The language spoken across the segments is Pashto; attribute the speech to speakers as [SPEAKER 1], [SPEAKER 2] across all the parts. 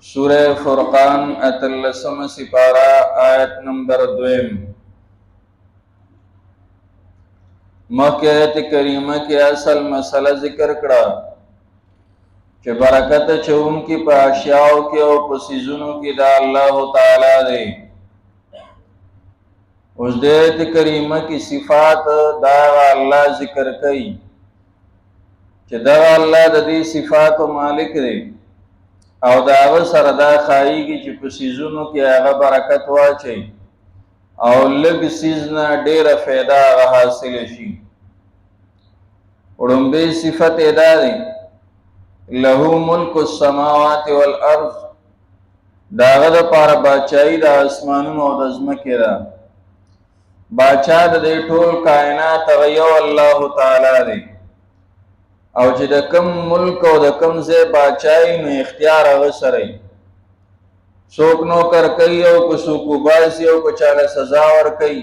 [SPEAKER 1] سورہ فرقان اتلسم سپارہ آیت نمبر 2 مخی آیت کریمہ کی اصل مسئلہ ذکر کڑا کہ برکت چون کی پا اشیاؤ کی او پسیزنوں کی دا اللہ تعالی دے. اس دے آیت کریمہ کی صفات دا اللہ ذکر کئی کہ دا اللہ دا دی صفات و مالک دے او داغه سره دا خایي کی چې په سیزونو کې هغه برکت واچي او لږ سیز نه ډیره فایده هغه حاصل شي. وړومبی صفت ادا دی له ملک السماوات والارض، داغه د پاره بادشاہي د اسمانونو او د ځمکې ده. بادشاہ د دې ټول کائنات هغه یو الله تعالی دی او چې د کم ملک او د کم ځای بادشاہي نو اختیار هغه سره څوک نوکر کوي او که څوک وباسي او که چاله سزا ورکوي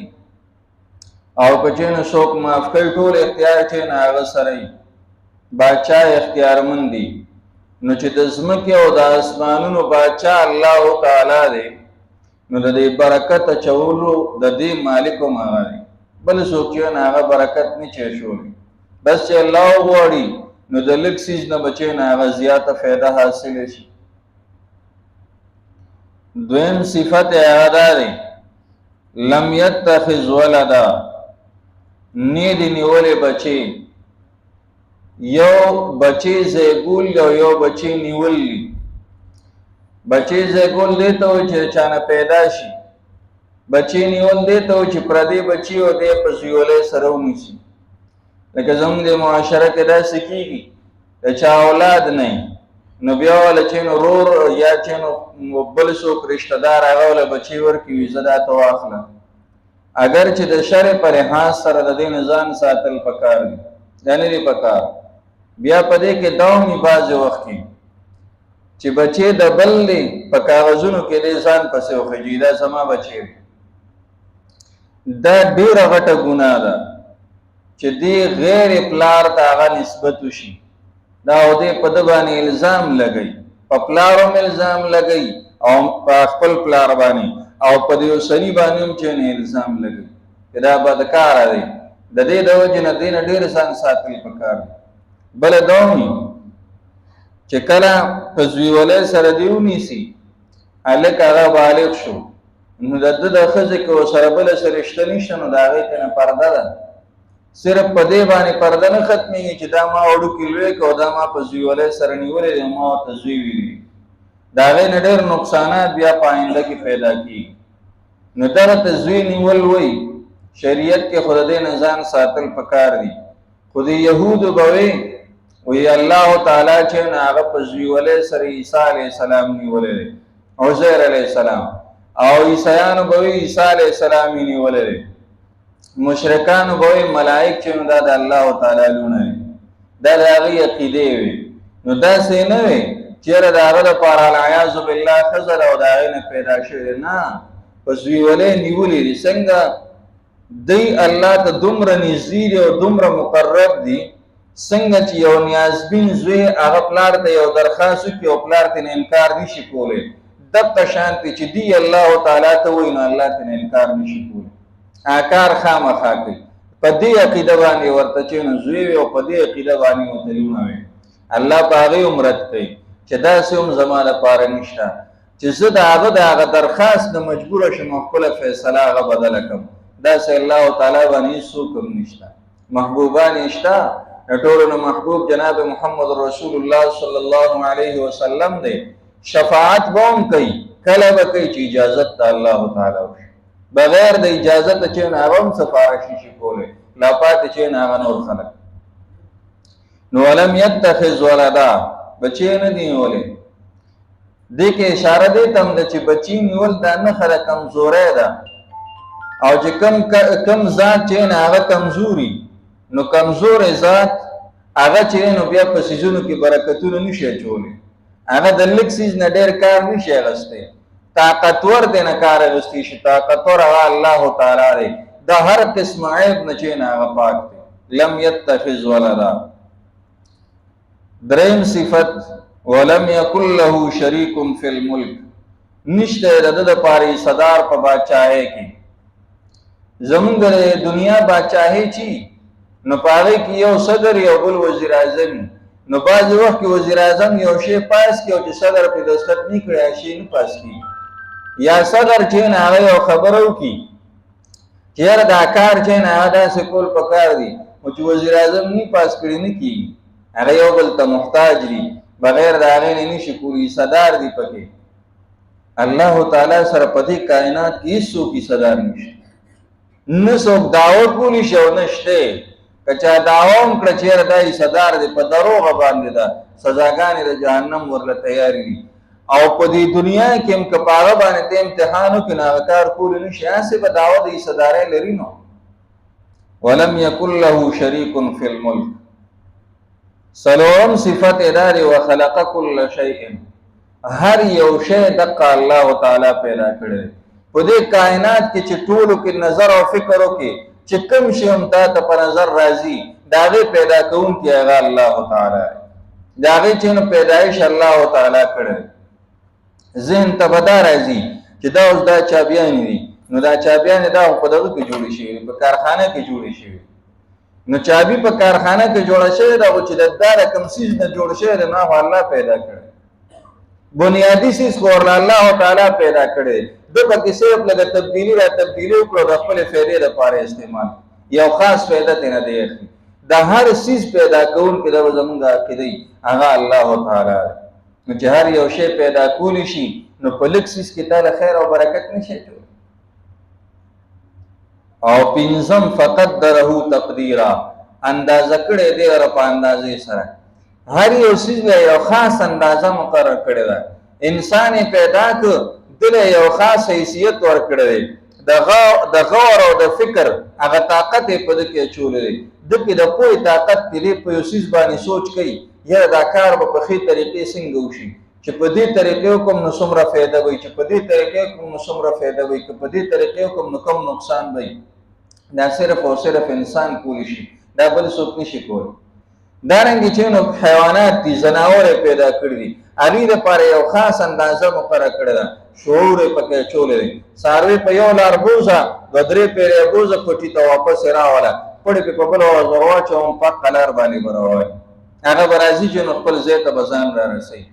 [SPEAKER 1] او که چېنه څوک معاف کوي، ټول اختیار چېنه هغه سره بادشاہ اختیارمند دی. نو چې د ځمکې او د اسمانونو بادشاہ الله تعالی دی نو د دې برکت اچولو د دې مالک هم هغه دی، بل څوک چې نه هغه برکت نه چی شولی. بس چې الله غواړي نو د لږ سیز نه بچی نه هغه زیاته فایده حاصل شي. دویم صفت هغه دی لم یتخذ ولدا، نه دی نیولې بچی، یو بچی زیګول یو بچی نیول. بچی زیګول دی ته وایي چې چانه پیدا شي، بچی نیول دی ته وایي چې پردی بچی او دی په زیولې سره ونیسي. لکه زموږ د معاشره کې داسې کېږي د چا اولاد نه نو بیا والا چې نو رور یا چې نو بل څوک رشته دار هغه والا بچی ورکوي زه دا ته واخلم، اگر چې د شرع په لحاظ سره د دې نه ځان ساتل پکار دي، دا نه دي پکار. بیا په دې کې دا هم بعضې وخت کې چې بچی د بل دی په کاغذونو کې دی ځان پسې وخېږي دا زما بچی دی، دا ډېره غټه ګناه ده چې دی غیر پلار ته هغه نسبت وشي، دا او دی په ده باندې الزام لګوي، په پلار هم الزام لګوي او په خپل پلار باندې او په دې اوسني باندې هم چې نه الزام لګوي چې دا بدکاره دی. د دې د وجې نه دی نه ډېر ځان ساتل پکار دی. بله دا وي چې کله په زویولۍ سره دی ونیسي هلک هغه بالغ شو نو د ده د ښځې که ورسره بله څه رشته نشته نو د هغې ته نه پرده ده. صرف په دې باندې پرده نه ختمېږي چې دا ما وړوکي لوی که او دا ما په زویولۍ سره نیولی دی ما ورته زوی ویلي، د هغې نه ډېر نقصانات بیا په آینده کې پیدا کېږي. نو درته زوی نیول وی شریعت کې خو د دې نه ځان ساتل پکار دي. خو د یهودو به وی الله تعالی چې نه هغه په زویولۍ سره عیسی علیه السلام نیولی دی، عزیر علیه السلام، او عیسیانو به وی عیسی علیه السلام یې نیولی دی. مشرکانو به وی ملائک چې نو دا د الله تعالی لونه دی، دا د هغې عقیدې وي. نو داسې نه وي چېرې د هغه دپاره العیاذ بالله ښځه ده او د هغې نه پیدا شوې ده، نه په زویولۍ نیولې دي. څنګه دی الله ته دومره نږدې دي او دومره مقرب دي، څنګه چې یو نیازبین زوی هغه پلار ته یو درخواست وکړي او پلار ته نه انکار نشي کولی، دقه شانتې چې دی الله تعالی ته وایي نو الله ته نه انکار نشي کولی، کار خامخا کوي. په دې عقیده باندې ورته چې نو زوی وي او په دې عقیده باندې ورته لونه وي، الله په هغې هم رد کوي چې داسې هم زما لپاره نشته چې زه د هغه د هغه درخواست نه مجبوره شم او خپله فیصله هغه بدله کړم. داسې الله تعالی باندې هېڅوک هم نشته. محبوبان یې شته، د ټولو نه محبوب جناب محمد رسول الله صلی الله علیه وسلم دی. شفاعت به هم کوي، کله به کوي چې اجازت د الله تعالی وشي، بغیر د اجازت چې نه هغه هم سفارش نشي کولی، لا پاتې چې نه هغه نور خلک. نو ولم یتخذ ولدا، بچی نه دی نیولی. دې کې اشاره دی ته هم ده چې بچی نیول دا نښه د کمزورۍ ده او چې کم ذات چې نه هغه کمزوري نو کمزورې ذات هغه چې نو بیا په څیزونو کې برکتونه نشي اچولی، هغه د لږ څیز نه ډېر کار نشي اخیستی. طاقتور دی نه کار اخیستی شي، طاقتور هغه الله تعالی دی، د هر قسم عیب نه چې نه هغه پاک دی. لم یتخذ ولدا. دریم صفت ولم یکن له شریک فی الملک، نشته د د پاره صدار په بادشاہي کې. زمونږ د دنیا بادشاہي چی نو پاره کې یو صدر یو بل وزیر اعظم، نو بعض وخت کې وزیر اعظم یو شی پاس کې او چې صدر په دستخط نه کړی شي نه پاس کی، یا صدر چې نه هغه یو خبرو کی چې یاره دا کار چې نه هغه داسې کول پکار دي، او چې وزیر اعظم نه پاس کړي نه کی، هغه یو بل ته محتاج دي، بغیر د هغې نه نشي کولی، صدار دي پکې. الله تعالی سره په دې کائنات کې هیڅوک صدار نشته، نه څوک دعوه کولی شي او نشته. که چا دعوه هم کړه چېرې دا صدار دی، په دروغه باندې ده، سزاګانې د جهنم ورله تیارې دي. او په دې دنیا کې هم که په هغه باندې ته امتحان وکړي نو هغه کار کولی نه شي، هسې به دعوه د صدارۍ لري. نو ولم یکن له شریک فی الملک. څلورم صفت یې دا دی وخلق کل شیء، هر یو شی دقه الله تعالی پیدا کړی. په دې کائنات کې چې ټولو کې نظر او فکر وکړي چې کوم شی هم تا ته په نظر راځي د هغې پیدا کوونکی هغه الله تعالی دی. د هغې چې نو پیدایش الله تعالی کړی. ذهن ته به دا راځي چې دا اوس دا چابیانې دي، نو دا چابیانې دا په دغه کې جوړې شوي، په کارخانه کې جوړې شوي. نو چابي په کارخانه کې جوړه شوې ده، خو چې د دا رقم څیز نه جوړ شوی دی نو هغه الله پیدا کړی. بنیادي څیز خو الله تعالی پیدا کړی، ده پکې صرف لږه تبدیلي را تبدیلي وکړو د خپلې فایدې لپاره استعمال، یو خاص فایده ترې نه دی اخلي. د هر څیز پیدا کوونکی دا به زمونږ عقیده هغه الله تعالی دی. نو چې هر یو شی پیدا کولی شي نو په لږ څیز کې تعالی خیر او برکت نشي جوړ. او پنځم فقدره تقدیرا، اندازه کړی دی ور په اندازې سره. هر یو څیز له یو خاص اندازه مقرر کړی ده. انسان پیدا کړ، دله یو خاص حیثیت ورکړی دی، د غور او د فکر هغه طاقت یې په ده کې اچولی دی. ده کې د پوهې طاقت دی، دی په یو څیز باندې سوچ کوي یاره دا کار به په ښې طریقې څنګه وشي، چې په دې طریقې وکړم نو څومره فایده وي، چې په دې طریقې وکړم نو څومره فایده وي، که په دې طریقې وکړم نو کوم نقصان وي. دا صرف او صرف انسان کولی شي، دا بل څوک نشي کولی. دارنګې چې نو حیوانات دي، ځناور یې پیدا کړي دي، هغې دپاره یو خاص اندازه مقرره کړې ده، شعور یې پکې اچولی دی. څاروي په یو لار بوځه، دوه درې پیرې بوځه، پټي ته واپس یې راوله، پړې پې په بله ورځ ور واچوم، پاکه لار باندې به روان هغه به راځي چې نو خپل ځای ته به ځان را رسوي.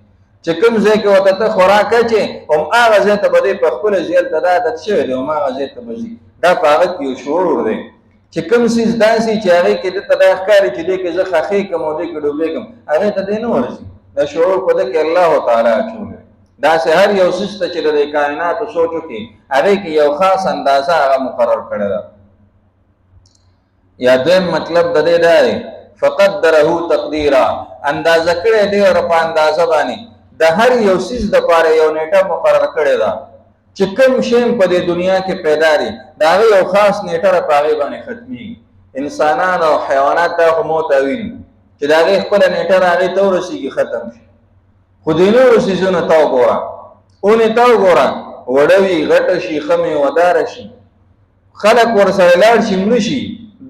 [SPEAKER 1] چې کوم ځای کې ورته ته خوراک اچې هماغه ځای ته به دی په خپله ځای ته دا عادت شوی دی، هماغه ځای ته به ځي. دا په هغه کې یو شعور دی چې کوم څیز داسې چې هغې کې ده ته دا ښکاري چې دی کې زه خښې کړم او دی کې ډوبېږم، هغې ته دی نه ورځي. دا شعور په ده کې الله تعالی اچولی. داسې هر یو څیز ته چې د کائناتو سوچ وکړي هغې کې یو خاص اندازه هغه مقرر کړې ده. یا دویم مطلب د دې دا دی فقدره تقدیرا، اندازه کړی دی ور په اندازه باندې. د هر یو څیز دپاره یو نیټه مقرر کړې ده چې کوم شی په دې دنیا کې پیدا دی د هغې یو خاص نیټه په هغې باندې ختمېږي. انسانان او حیوانات دا خو موت ویني چې د هغې خپله نیټه د هغې ته ورسېږي ختم شي. خو د نورو څیزونو ته وګوره، اونې ته وګوره، وړه وي، غټه شي، ښه میوهداره شي، خلک ورسره لاړ شي، مړه شي،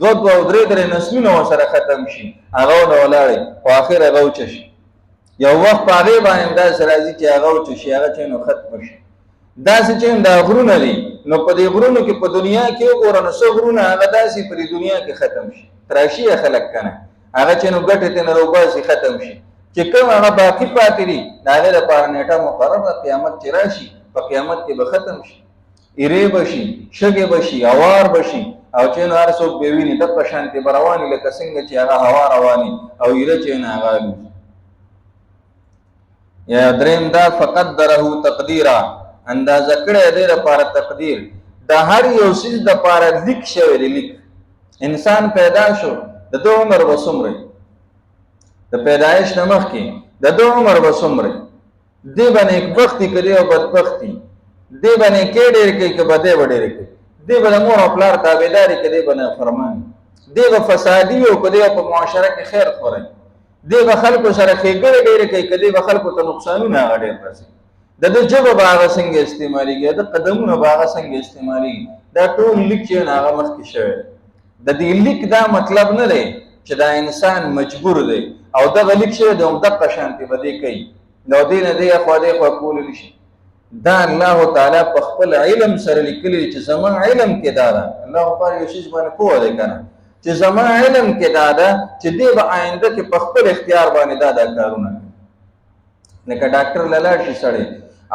[SPEAKER 1] دوه او درې نسلونه ورسره ختم شي، هغه ونه ولاړې خو اخر هغه وچه شي. یو وخت په هغې باندې همداسې راځي چې هغه وچه شي، هغه چې نو ختمه شي. داسې چې دا غرونه دي، نو په دې غرونو کې په دنیا کې وګوره نو څه غرونه هغه داسې په دې دنیا کې ختم شي، تراشي یې خلک که نه، هغه چې نو ګټې ته نه راوباسي ختم شي. چې کوم هغه باقي پاتې دي د هغې لپاره نیټه مقرر ده، قیامت چې راشي په قیامت کې به ختم شي، ایرې به شي، شګې به شي، هوار به شي، او چې نو هر څوک به ویني دغه شانتې به روانې لکه څنګه چې هغه هوا روانې او ایره چې نه هغه الوزي. یا دریم دا فقدره تقدیرا، اندازه کړی دی لپاره تقدیر. د هر یو څیز دپاره لیک شوی دی. لیک انسان پیدا شو، د ده عمر به څومره د پیدایش نه مخکې د ده عمر به څومره، دی به نیکبختي که دی او بدبختي، دی به نیکۍ ډېرې کوي که بدۍ به ډېرې کوي، دی به د مور او پلار تابعداري که دی به نافرمان، دی به فسادي وي او که دی په معاشره کې خیر خوروي، دی به خلکو سره ښېګړې ډېرې کوي که دی به خلکو ته نقصانونه هغه ډېر رسوي. د ده ژبه به هغه څنګه استعمالېږي، د ده قدمونه به هغه څنګه استعمالېږي. دا ټول لیک چې هغه مخکې شوی دی. د دې لیک دا مطلب نه دی چې دا انسان مجبور دی او دغه لیک شوی دی همدغه شانتې به دی کوي. نو دین دی خو دی خو کول نشي دا الله تعالی په خپل علم سره لیکلی چې زما علم کې دا ده الله پر یو شی باندې پوه دی کنه چې زما علم کې دا ده چې دی به آینده کې په خپل اختیار باندې دا کارونه لکه ډاکټر لاله شي سړی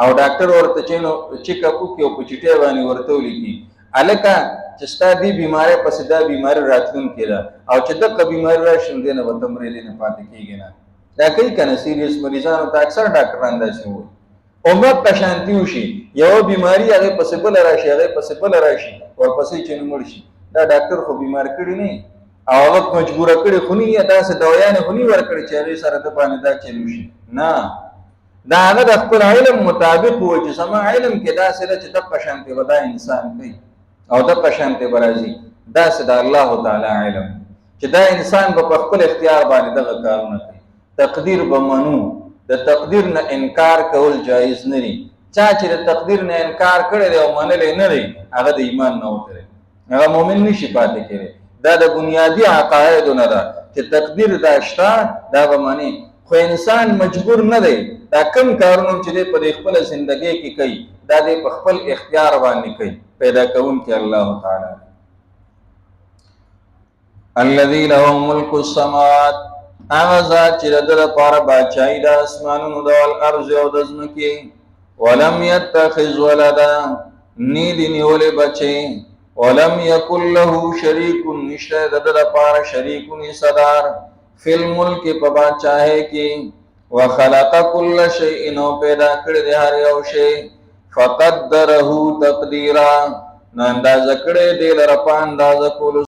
[SPEAKER 1] او ډاکټر ورته چینو چیک اپ کوي او په چټي باندې ورته ولیکي الکه چې ستا دی بیماری پس دا بیماری راتلون کېده او چې دغه بیماری راشي نو دینه وته مریض نه پاتې کیږي نه دا کوي کنه سیریس مریضانو ته اکثر ډاکټران داسې وایي عمر ته شانتي وشي یو بیماری هغه پس بل راشي هغه پس بل راشي ورپسې چې نمړ شي دا ډاکټر خو بیمار کړي نه او هغه مجبور کړي خو نه دا څه دوايان خو نه ورکړي چې هغه سره د باندې دا چلو شي نه دا هغه د خپل علم مطابق و چې سم علم کې دا سره چې د شانتي ودا انسان کوي او د شانتي برازي دا څه د الله تعالی علم چې دا انسان په خپل اختیار باندې دغه کارونه کوي تقدیر به منو د تقدیر نه انکار کول جایز نه دي چا چې د تقدیر نه انکار کړي او منل نه لري هغه د ایمان نه وتره هغه مؤمن نشي پاتې کېږي دا د بنیادی عقاید نه ده چې تقدیر دا شته دا به معنی خو انسان مجبور نه دی دا کم کارونه چې په خپل ژوندۍ کې کوي دا د خپل اختیار باندې کوي پیدا کوم کې الله تعالی الذي له ملك السماوات هغه ذات چې د لپاره بادشاہي د اسمانونو د ارض او د ځمکې ولم يتخذ ولدا نیلی نیولې بچي ولم يكن له شريك نشته د لپاره شریک صدر فی الملک په بادشاہي کې وخلق كل شيء نو پیدا کړی دی هر یو شی فقدره تقدیرا نو اندازه کړی دی لره په اندازه کولو